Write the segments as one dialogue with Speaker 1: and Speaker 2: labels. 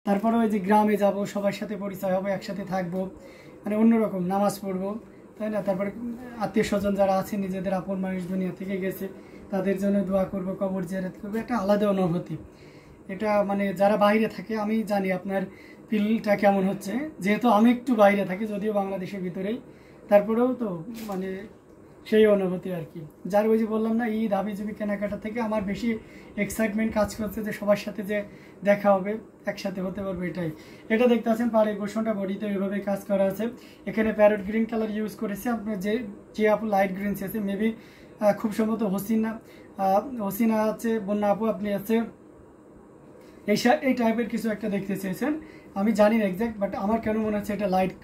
Speaker 1: তারপরে ওই যে গ্রামে যাব, সবার সাথে পরিচয় হবে, একসাথে থাকবো, মানে অন্যরকম নামাজ পড়বো, তাই না? তারপরে আত্মীয় স্বজন যারা আছে, নিজেদের আপন মানুষ দুনিয়া থেকে গেছে, তাদের জন্য দোয়া করব, কবর জিয়ারত করবো, একটা আলাদা অনুভূতি। এটা মানে যারা বাইরে থাকে, আমি জানি আপনার ফিলটা কেমন হচ্ছে, যেহেতু আমি একটু বাইরে থাকি, যদিও বাংলাদেশের ভিতরেই, তারপরেও তো মানে সেই অনুভূতি আর কি। যার ওই যে বললাম না, ঈদ হাবিজাবি কেনাকাটা থেকে আমার বেশি এক্সাইটমেন্ট কাজ করছে যে সবার সাথে যে দেখা হবে, একসাথে হতে পারবো, এটাই। এটা দেখতে পাচ্ছেন পাড়ের পোষণটা বডিতে এইভাবে কাজ করা আছে। এখানে প্যারট গ্রিন কালার ইউজ করেছে। আপনার যে যে আপু লাইট গ্রিন চেয়েছে, মেবি খুব সম্ভবত হসিনা আছে, বন্যা আপু আপনি আছে, এই টাইপের কিছু একটা দেখতে চেয়েছেন। আমি জানি না এক্সাক্ট, বাট আমার কেন মনে হচ্ছে এটা লাইট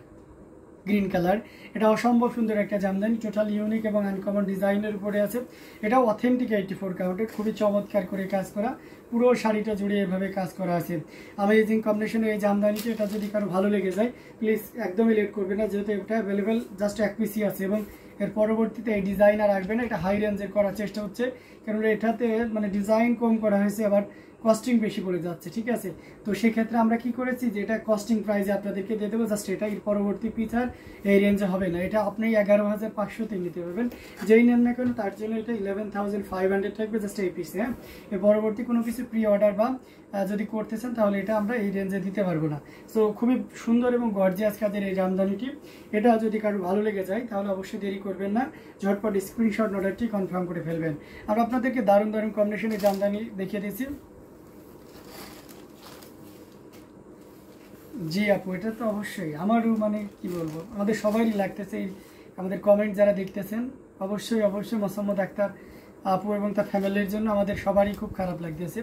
Speaker 1: গ্রিন কালার। এটা অসম্ভব সুন্দর একটা জামদানি, টোটাল ইউনিক এবং আনকমন ডিজাইনের উপরে আছে। এটা অথেন্টিক 84 কাউন্টের, খুবই চমৎকার করে কাজ করা, পুরো শাড়িটা জুড়ে এভাবে কাজ করা আছে। অ্যামেজিং কম্বিনেশনে এই জামদানিটা, এটা যদি কারো ভালো লেগে যায় প্লিজ একদমই লেট করবে না, যেহেতু এটা অ্যাভেলেবেল জাস্ট এক পিসই আছে, এবং এর পরবর্তীতে এই ডিজাইন আর আসবে না। এটা হাই রেঞ্জের করার চেষ্টা হচ্ছে, কারণ এটাতে মানে ডিজাইন কম করা হয়েছে, আবার কস্টিং বেশি পড়ে যাচ্ছে, ঠিক আছে? তো সেক্ষেত্রে আমরা কি করেছি যে এটা কস্টিং প্রাইসে আপনাদেরকে দিয়ে দেবো, জাস্ট এটা এর পরবর্তী পিস আর এই রেঞ্জে হবে না। এটা আপনি 11,500তে নিতে পারবেন, যেই নেন না কেন তার জন্য এটা 11,500 থাকবে জাস্ট এই পিসে। হ্যাঁ, এর পরবর্তী কোনো কিছু প্রি অর্ডার বা যদি করতে চান তাহলে এটা আমরা এই রেঞ্জে দিতে পারবো না। সো খুবই সুন্দর এবং গর্জিয়াস কাজের এই জামদানিটি, এটা যদি কারো ভালো লেগে যায় তাহলে অবশ্যই দেরি করবেন না, ঝটপট স্ক্রিনশট অর্ডারটি কনফার্ম করে ফেলবেন। আর আপনাদেরকে দারুণ দারুণ কম্বিনেশনের জামদানি দেখিয়ে দিয়েছি। জি আপু, এটা তো অবশ্যই আমারও মানে কি বলবো, আমাদের সবারই লাগতেছে। আমাদের কমেন্ট যারা দেখতেছেন, অবশ্যই অবশ্যই মোসাম্মদ আক্তার আপু এবং তার ফ্যামিলির জন্য আমাদের সবারই খুব খারাপ লাগতেছে,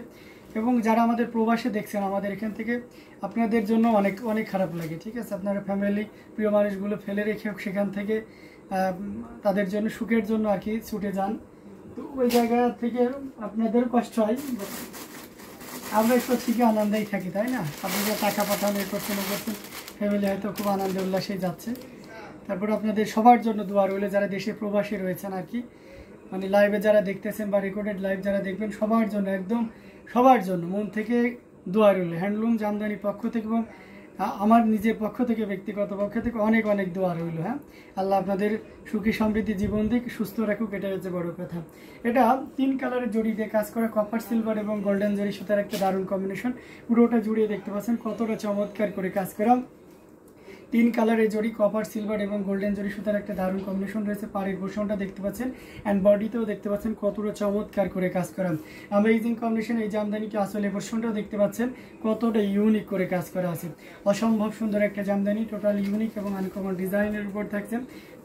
Speaker 1: এবং যারা আমাদের প্রবাসে দেখছেন আমাদের এখান থেকে, আপনাদের জন্য অনেক অনেক খারাপ লাগে, ঠিক আছে? আপনারা ফ্যামিলি প্রিয় মানুষগুলো ফেলে রেখে সেখান থেকে তাদের জন্য সুখের জন্য আর কি ছুটে যান, তো ওই জায়গা থেকে আপনাদের কষ্ট হয়। আমরা একটু ঠিকই আনন্দেই থাকি, তাই না? আপনি যে টাকা পাঠান, এ করছেন ও করছেন, ফ্যামিলি হয়তো খুব আনন্দে উল্লাসেই যাচ্ছে। তারপর আপনাদের সবার জন্য দোয়া রইলে, যারা দেশে প্রবাসী রয়েছেন আর কি, মানে লাইভে যারা দেখতেছেন বা রেকর্ডেড লাইভ যারা দেখবেন, সবার জন্য একদম সবার জন্য মন থেকে দোয়া রইল। হ্যান্ডলুম জামদানির পক্ষ থেকে এবং আমার নিজের পক্ষ থেকে, ব্যক্তিগত পক্ষ থেকে অনেক অনেক দোয়া রইল। হ্যাঁ, আল্লাহ আপনাদের সুখী সমৃদ্ধি জীবন দিক, সুস্থ রাখুক, এটাই হচ্ছে বড় কথা। এটা 3 কালারের জড়ি দিয়ে কাজ করা, কপার সিলভার এবং গোল্ডেন জরি সুতার একটা দারুণ কম্বিনেশন। পুরোটা জুড়িয়ে দেখতে পাচ্ছেন কতটা চমৎকার করে কাজ করা। 3 কালারের জড়ি, কপার সিলভার এবং গোল্ডেন জরি সুতার একটা দারুণ কম্বিনেশন রয়েছে। পাড়ের পোর্শনটা দেখতে পাচ্ছেন, অ্যান্ড বডিতেও দেখতে পাচ্ছেন কতটা চমৎকার করে কাজ করা। অ্যামেজিং কম্বিনেশন এই জামদানিটি, আসলে পোর্শনটাও দেখতে পাচ্ছেন কতটা ইউনিক করে কাজ করা আছে। অসম্ভব সুন্দর একটা জামদানি, টোটাল ইউনিক এবং আনকমন ডিজাইনের উপর থাকছে।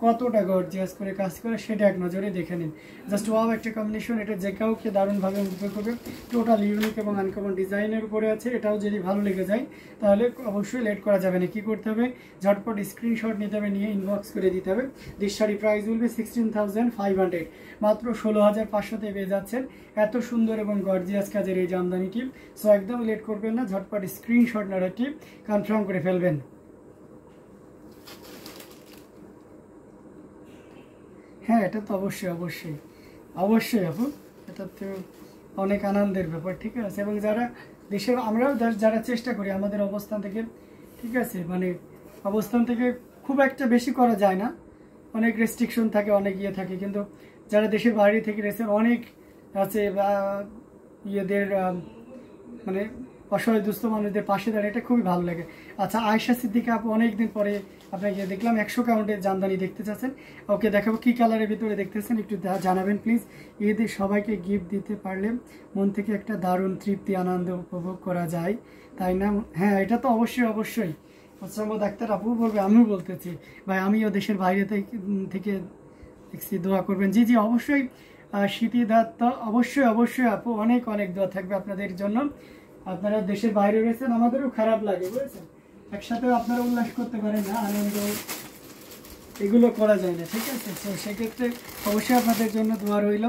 Speaker 1: কতটা গর্জিয়াস করে কাজ করে সেটা এক নজরে দেখে নিন। জাস্ট ওয়াও একটা কম্বিনেশন, এটা যে কাউকে দারুণভাবে মুগ্ধ করবে। টোটাল ইউনিক এবং আনকমন ডিজাইনের উপরে আছে। এটাও যদি ভালো লেগে যায় তাহলে অবশ্যই লেট করা যাবে না। কি করতে হবে, ঝটপট স্ক্রিনশট নিতে হবে, নিয়ে ইনবক্স করে দিতে হবে। দিস শাড়ি প্রাইস উইল 16,500, মাত্র 16,500তে পেয়ে যাচ্ছেন এত সুন্দর এবং গর্জিয়াস কাজের এই জামদানিটি। সো একদম লেট করবেন না, ঝটপট স্ক্রিনশট নাড়াটি কনফার্ম করে ফেলবেন। হ্যাঁ, এটা তো অবশ্যই অবশ্যই অবশ্যই আপু, এটা তো অনেক আনন্দের ব্যাপার, ঠিক আছে? এবং যারা দেশের, আমরাও যারা চেষ্টা করি আমাদের অবস্থান থেকে, ঠিক আছে, মানে অবস্থান থেকে খুব একটা বেশি করা যায় না, অনেক রেস্ট্রিকশন থাকে, অনেক ইয়ে থাকে, কিন্তু যারা দেশের বাইরে থেকে রয়েছেন অনেক আছে ইয়েদের মানে অসহায় দুস্থ মানুষদের পাশে দাঁড়িয়ে, এটা খুবই ভালো লাগে। আচ্ছা, আয়েশা সিদ্দিকা আপু অনেকদিন পরে আপনাকে দেখলাম, 100 কাউন্টের জামদানি দেখতে চাচ্ছেন, ওকে দেখাবো। কি কালারের ভিতরে দেখতেছেন একটু জানাবেন প্লিজ। ঈদে সবাইকে গিফট দিতে পারলে মন থেকে একটা দারুণ তৃপ্তি, আনন্দ উপভোগ করা যায়, তাই না? হ্যাঁ, এটা তো অবশ্যই অবশ্যই। মোসাম্মদ আক্তার আপু বলবে, আমিও বলতেছি ভাই, আমিও দেশের বাইরে থেকে দেখছি, দোয়া করবেন। জি জি অবশ্যই। স্মৃতি দত্ত, অবশ্যই অবশ্যই আপু, অনেক অনেক দোয়া থাকবে আপনাদের জন্য। আপনারা দেশের বাইরে রয়েছেন, আমাদেরও খারাপ লাগে, বুঝেছেন? একসাথে আপনারা উল্লাস করতে পারেন না, আনন্দ এগুলো করা যায় না, ঠিক আছে? তো সেক্ষেত্রে অবশ্যই আপনাদের জন্য দোয়া রইল,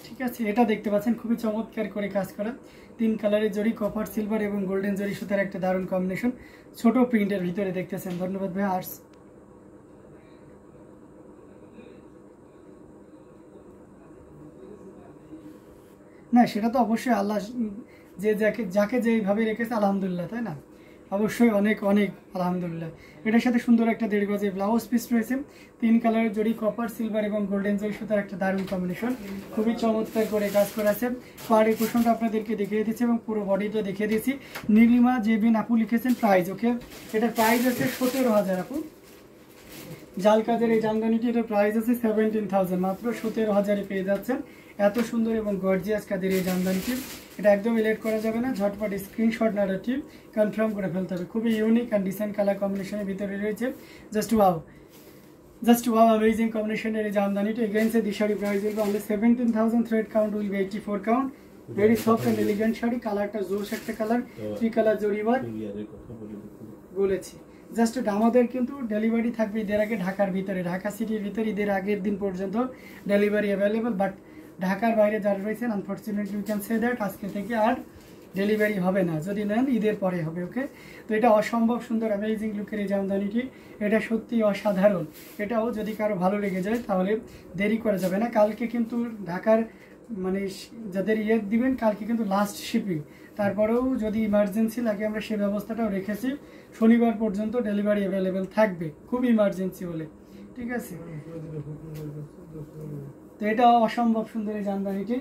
Speaker 1: ঠিক আছে? এটা দেখতে পাচ্ছেন খুবই চমৎকার করে কাজ করা, 3 কালারের জড়ি, কপার সিলভার এবং গোল্ডেন জরি সুতার একটা দারুণ কম্বিনেশন, ছোট প্রিন্টের ভিতরে দেখতেছেন। ধন্যবাদ ভাই। আর্টস না, সেটা তো অবশ্যই আল্লাহ যে যাকে যেইভাবে রেখেছে, আলহামদুলিল্লাহ, তাই না? অবশ্যই অনেক অনেক আলহামদুলিল্লাহ। এটার সাথে সুন্দর একটা 1.5 গজের ব্লাউজ পিস রয়েছে, 3 কালারের জড়ি, কপার, সিলভার এবং গোল্ডেন জরি সুতার একটা দারুণ কম্বিনেশন, খুবই চমৎকার করে কাজ করা আছে। পাড়ের পোর্শনটা আপনাদেরকে দেখিয়ে দিচ্ছি এবং পুরো বডিটা দেখিয়ে দিচ্ছি। নীলিমা জেবিন আপু লিখেছেন প্রাইস, ওকে এটার প্রাইস আছে 17,000 আপু। জাল কাজের এই জামদানিটি, এটার প্রাইস আছে 17,000, মাত্র 17,000-এ পেয়ে যাচ্ছেন। এত সুন্দর এবং গর্জিয়াস কাজের এই জামদানিটি, এটা একদমই লেট করা যাবে না, ঝটপট স্ক্রিনশট নাড়াটি কনফার্ম করে ফেলতে হবে। খুবই ইউনিক অ্যান্ড ডিসেন্ট কালার কম্বিনেশনের ভিতরে রয়েছে, জাস্ট ওয়াও অ্যামেজিং কম্বিনেশনের এই জামদানিটি। Against the sari price will be only 17,000, thread count will be 84 count. Very soft and elegant sari, কালারটা জোশ একটা কালার, 3 কালার জরি ওয়ার্ক বলেছি। জাস্ট আমাদের কিন্তু ডেলিভারি থাকবে ঈদের আগে ঢাকার ভিতরে, ঢাকা সিটির ভিতরে ঈদের আগের দিন পর্যন্ত ডেলিভারি অ্যাভেলেবল, বাট ঢাকার বাইরে যারা রয়েছেন unfortunately you can say that আজকে থেকে আর ডেলিভারি হবে না, যদি নেন ঈদের পরে হবে, ওকে। তো এটা অসম্ভব সুন্দর অ্যামেজিং লুকের এই জামদানিটি, এটা সত্যি অসাধারণ। এটাও যদি কারো ভালো লেগে যায় তাহলে দেরি করা যাবে না। কালকে কিন্তু ঢাকার মানে যাদের ইয়ে দিবেন কালকে কিন্তু লাস্ট শিপিং, তারপরেও যদি ইমার্জেন্সি লাগে আমরা সেই ব্যবস্থাটাও রেখেছি, শনিবার পর্যন্ত ডেলিভারি অ্যাভেলেবেল থাকবে, খুব ইমার্জেন্সি হলে, ঠিক আছে। তো এটা অসম্ভব সুন্দর এই জামদানিটি,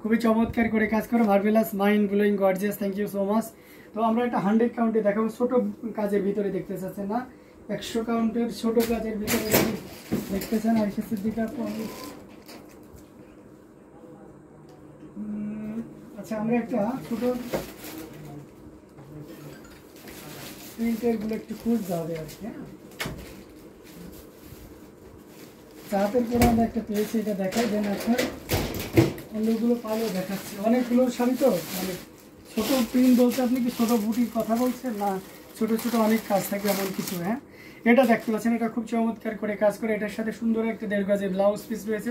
Speaker 1: খুবই চমৎকার করে কাজ করে, marvellous, mind blowing, gorgeous, thank you so much. তো আমরা একটা 100 কাউন্টে দেখাবো, ছোট কাজের ভিতরে দেখতে চাচ্ছেন না, 100 কাউন্টের ছোট কাজের ভিতরে দেখতেছেন। আর সিদ্দিকা আচ্ছা, আমরা একটা ছোট প্রিন্টের গুলো একটু খুঁজতে হবে আর কি, হ্যাঁ চাহাতের পরে আমরা একটা পেয়েছি, এটা দেখাই দেন আপনার অন্যগুলো পালেও দেখাচ্ছি। অনেকগুলো শাড়ি তো মানে ছোট প্রিন্ট বলতে আপনি কি ছোট বুটির কথা বলছেন না, ছোট ছোট অনেক কাজ থাকে এমন কিছু, হ্যাঁ এটা দেখতে পাচ্ছেন, এটা খুব চমৎকার করে কাজ করে, এটার সাথে সুন্দর একটা 1.5 গজের ব্লাউজ পিস রয়েছে,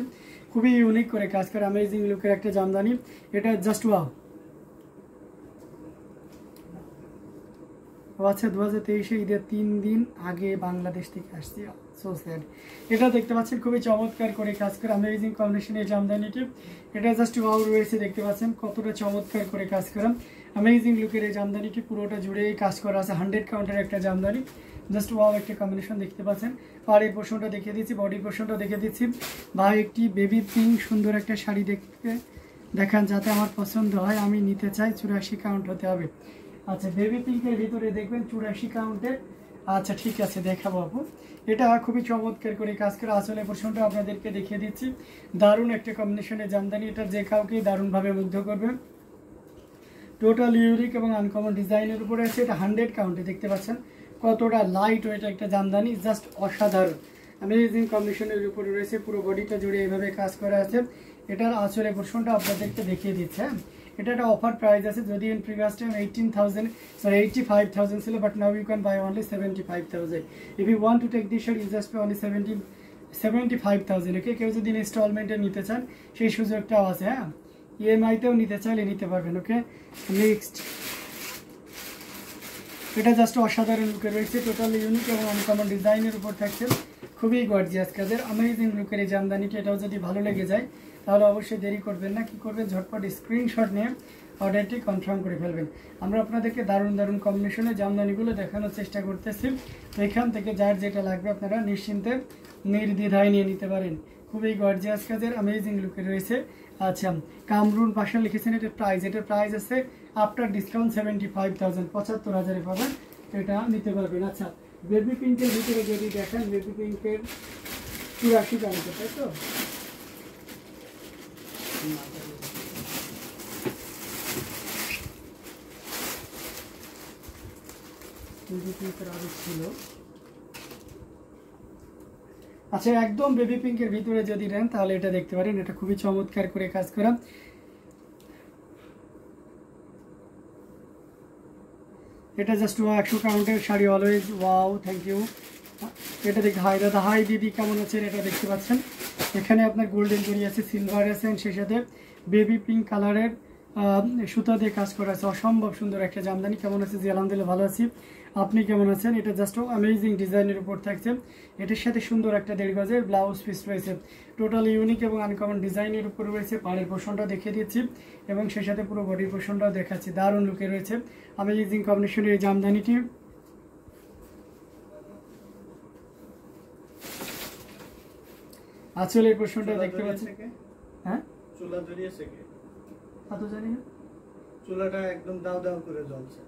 Speaker 1: খুবই ইউনিক করে কাজ করে, অ্যামেজিং লুকের একটা জামদানি, এটা জাস্ট ওয়াও। আচ্ছা 2023-এ ঈদের 3 দিন আগে বাংলাদেশ থেকে আসছি, সো স্যাড। এটা দেখতে পাচ্ছেন খুবই চমৎকার করে কাজ করে, অ্যামেজিং কম্বিনেশনের জামদানিটি, এটা জাস্ট ওয়াও রয়েছে, দেখতে পাচ্ছেন কতটা চমৎকার করে কাজ করা, অ্যামেজিং লুকের এই জামদানিটি পুরোটা জুড়েই কাজ করা আছে, 100 কাউন্টের একটা জামদানি, জাস্ট ওয়াও একটা কম্বিনেশন দেখতে পাচ্ছেন। পাড়ের পোর্শনটা দেখে দিচ্ছি, বডি পোর্শনটা দেখে দিচ্ছি। ভাই একটি বেবি পিঙ্ক সুন্দর একটা শাড়ি দেখতে দেখান যাতে আমার পছন্দ হয়, আমি নিতে চাই, 84 কাউন্ট হতে হবে। আচ্ছা বেবি পিঙ্কের ভিতরে দেখবেন 84 কাউন্টের, আচ্ছা ঠিক আছে দেখাবো আপু। এটা খুবই চমৎকার করে কাজ করে, আসলে পোর্শনটা আপনাদেরকে দেখিয়ে দিচ্ছি, দারুণ একটা কম্বিনেশনের জামদানি, এটা যে কাউকেই দারুণভাবে মুগ্ধ করবে, টোটাল ইউনিক এবং আনকমন ডিজাইনের উপরে আছে। এটা 100 কাউন্টে, দেখতে পাচ্ছেন কতটা লাইট ওয়েট একটা জামদানি, জাস্ট অসাধারণ অ্যামেজিং কম্বিনেশনের উপরে রয়েছে, পুরো বডিটা জুড়ে এইভাবে কাজ করা আছে। এটার আসলে পোর্শনটা আপনাদেরকে দেখিয়ে দিচ্ছে, হ্যাঁ এটা একটা অফার প্রাইস আছে, যদি ইন প্রিভিয়াস টাইম 85,000 ছিল, but now you can buy only 75,000। If you want to take this shirt you just pay only 75,000, okay. কেউ যদি ইনস্টলমেন্টে নিতে চান সেই সুযোগটাও আছে, হ্যাঁ ইএমআইতেও নিতে চাইলে নিতে পারবেন, ওকে। নেক্সট এটা জাস্ট অসাধারণ লুকে রয়েছে, টোটাল ইউনিক এবং আনকমন ডিজাইনের উপর থাকছে, খুবই গর্জিয়াস কাজের অ্যামেজিং লুকের এই জামদানিটি। এটাও যদি ভালো লেগে যায় তাহলে অবশ্যই দেরি করবেন না, কি করবেন ঝটপট স্ক্রিনশট নিয়ে অর্ডারটি কনফার্ম করে ফেলবেন। আমরা আপনাদেরকে দারুণ দারুণ কম্বিনেশনে জামদানিগুলো দেখানোর চেষ্টা করতেছি, তো এখান থেকে যার যেটা লাগবে আপনারা নিশ্চিন্তে নির্দ্বিধায় নিয়ে নিতে পারেন, খুবই গর্জিয়াস কাজের অ্যামেজিং লুকে রয়েছে। আচ্ছা কামরুন পাশা লিখেছেন এটার প্রাইস আছে আফটার ডিসকাউন্ট 75,000, 75,000-এ পাবেন, এটা নিতে পারবেন। আচ্ছা বেবি পিঙ্কের ভিতরে যদি দেখেন, বেবি পিঙ্কের 84 কাউন্টে, তাই তো ছিল। আচ্ছা একদম বেবি পিঙ্কের ভিতরে যদি নেন তাহলে এটা দেখতে পারেন, এটা খুবই চমৎকার করে কাজ করা, এটা জাস্ট 100 কাউন্টের sari, always wow, thank you. এটা দেখতে, হাই দাদা, হাই দিদি কেমন আছেন, এটা দেখতে পাচ্ছেন এখানে আপনার গোল্ডেন জরি আছে, সিলভার আছে, সেই সাথে বেবি পিঙ্ক কালারের সুতা দিয়ে কাজ করা আছে, অসম্ভব সুন্দর একটা জামদানি। কেমন আছে? জি আলহামদুলিল্লাহ ভালো আছি, আপনি কেমন আছেন? এটা জাস্ট অ্যামেজিং ডিজাইনের উপর থাকছে। এটার সাথে সুন্দর একটা 1.5 গজের ব্লাউজ পিস রয়েছে, টোটাল ইউনিক এবং আনকমন ডিজাইনের উপর রয়েছে। পাড়ের পোর্শনটা দেখিয়ে দিচ্ছি এবং সেই সাথে পুরো বডির পোর্শনটাও দেখাচ্ছি, দারুণ লুকে রয়েছে অ্যামেজিং কম্বিনেশনের এই জামদানিটি। আঁচলের পোর্শনটা দেখতে পাচ্ছেন। হ্যাঁ,
Speaker 2: চুলা ধরিয়েছে কে?
Speaker 1: তা তো জানি না,
Speaker 2: চুলাটা একদম দাও দাও করে জ্বলছে।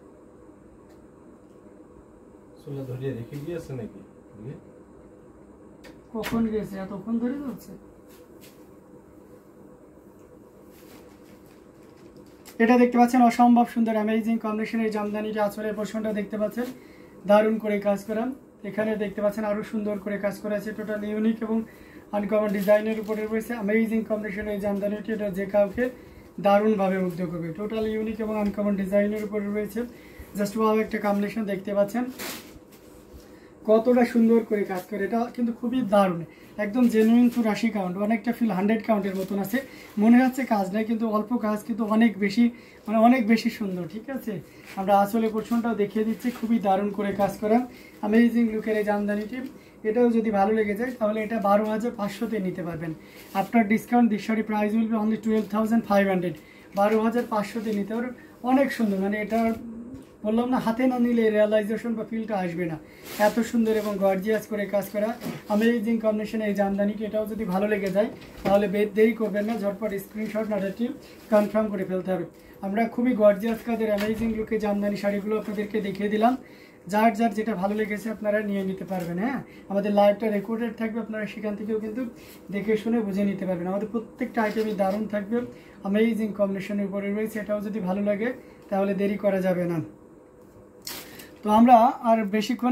Speaker 3: চুলা ধরিয়ে রেখে গিয়েছে নাকি?
Speaker 1: কখন গেছে? এতক্ষণ ধরে চলছে। এটা দেখতে পাচ্ছেন অসম্ভব সুন্দর অ্যামেজিং কম্বিনেশনের জামদানিটা। আঁচলের পোর্শনটা দেখতে পাচ্ছেন দারুণ করে কাজ করা। এখানে দেখতে পাচ্ছেন আরো সুন্দর করে কাজ করা আছে, টোটাল ইউনিক এবং আনকমন ডিজাইনের উপরে রয়েছে অ্যামেজিং কম্বিনেশনের এই জামদানিটি। এটা যে কাউকে দারুণভাবে মুগ্ধ করবে, টোটাল ইউনিক এবং আনকমন ডিজাইনের উপরে রয়েছে। জাস্ট ওয়াও একটা কম্বিনেশন দেখতে পাচ্ছেন কতটা সুন্দর করে কাজ করে। এটা কিন্তু খুবই দারুণ, একদম জেনুইন টু 80 কাউন্ট, অনেকটা ফিল 100 কাউন্টের মতন আছে। মনে হচ্ছে কাজ নেই কিন্তু অল্প কাজ, কিন্তু অনেক বেশি মানে অনেক বেশি সুন্দর। ঠিক আছে, আমরা আসলে পোর্শনটাও দেখিয়ে দিচ্ছি, খুবই দারুণ করে কাজ করা অ্যামেজিং লুকের এই জামদানিটি। এটাও যদি ভালো লেগে যায় তাহলে এটা 12,500-তে নিতে পারবেন। আপনার ডিসকাউন্ট দিশারি প্রাইস উইল বি অনলি 12,500, 12,500-তে নিতে পারবেন। অনেক সুন্দর, মানে এটা বললাম না, হাতে না নিলে রিয়েলাইজেশন বা ফিলটা আসবে না। এত সুন্দর এবং গর্জিয়াস করে কাজ করা অ্যামেজিং কম্বিনেশন এই জামদানিটি। এটাও যদি ভালো লেগে যায় তাহলে দেরি করবেন না, ঝটপট স্ক্রিনশট নাটাটি কনফার্ম করে ফেলতে হবে। আমরা খুবই গর্জিয়াস কাজের অ্যামেজিং লুকে জামদানি শাড়িগুলো আপনাদেরকে দেখিয়ে দিলাম। যার যার যেটা ভালো লেগেছে আপনারা নিয়ে নিতে পারবেন। হ্যাঁ, আমাদের লাইভটা রেকর্ডেড থাকবে, আপনারা সেখান থেকেও কিন্তু দেখে শুনে বুঝে নিতে পারবেন। আমাদের প্রত্যেকটা আইটেমই দারুণ থাকবে, অ্যামেজিং কম্বিনেশনের উপরে রয়েছে। এটাও যদি ভালো লাগে তাহলে দেরি করা যাবে না। তো আমরা আর বেশিক্ষণ